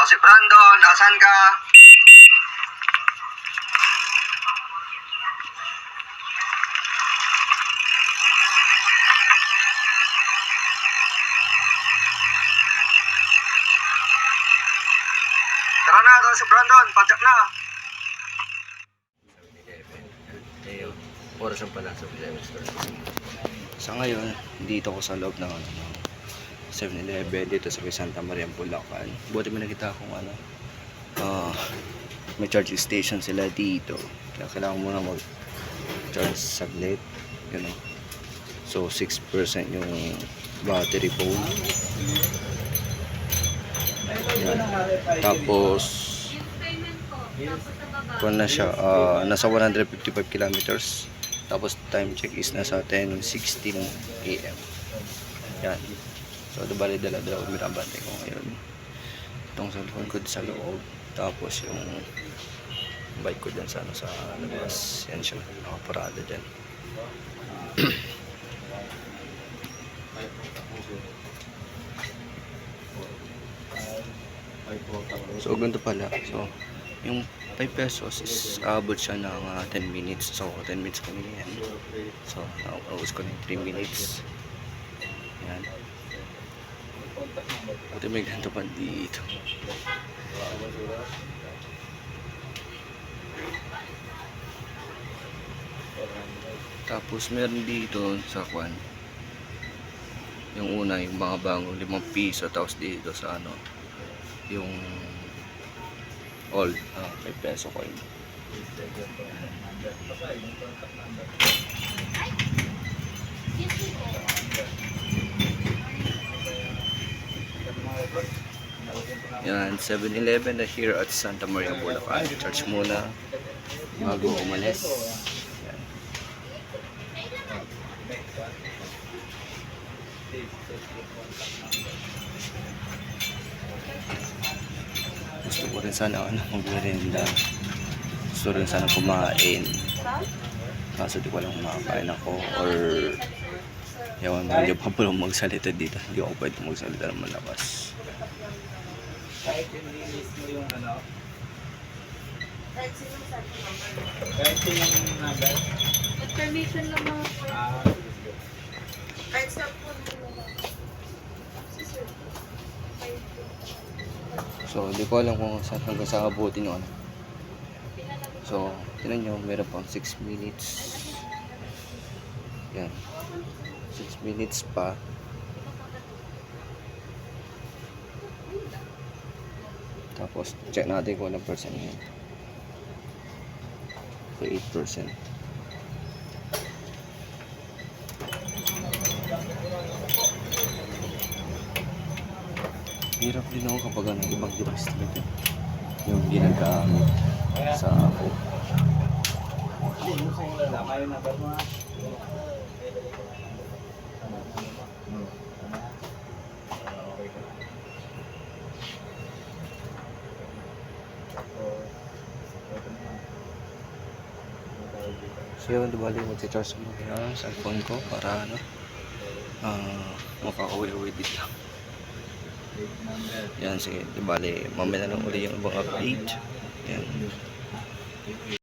si Brandon, asan ka? Tara na, ito si Brandon, padyak na. Oras ang pala sa 7-Eleven store. Sa ngayon, dito ko sa loob ng 7-Eleven dito sa Santa Maria, Bulacan. Buti may nakita akong may charging station sila dito. Kaya kailangan muna mag-charge saglit. You know? So 6% yung battery phone. Yan. Tapos kung na siya, nasa 155 kilometers. Tapos time check is nasa 10:16 AM. Yan. So bali dala-dala ko binabantay ko ngayon. Itong cellphone ko sa loob. Tapos yung bike ko dyan sa labas. Yan siya, nakaparada dyan. So ganito pala. So yung 5 pesos is aabot siya ng 10 minutes. So 10 minutes kami yan. So naubos ko na yung 3 minutes. Yan. Ito may ganito pa dito. Tapos meron dito sa kwan. Yung una yung mga bagong 5 piso. Tapos dito sa yung old 5 peso coin. Yan, 7-Eleven na here at Santa Maria, Bulacan. Charge muna bago umalis. Yan. Gusto ko rin sana mag-merienda. Gusto rin sana kumain. Kaso di ko alam kung makakain ako or yawan mo, hindi pa pala magsalita dito. Hindi ako pwede magsalita ng malakas. Kahit yung linis mo yung kahit yung nagal. Permission lang mga po. Kahit sa phone mo lang. So, di ko alam kung saan hanggang sa abutin yun. So, tinan nyo, meron pang 6 minutes. Yan. 6 minutes pa. Tapos, check natin kung anong percent yun. So, 8%. Hirap din ako kapag ibang device talaga yung ginagamit sa ako. So yun, dibali mag-charge mo kaya sa cellphone ko para makaka-uwi-uwi dito. Yan, sige, dibali mamaya na lang uli yung ibang update. Yan.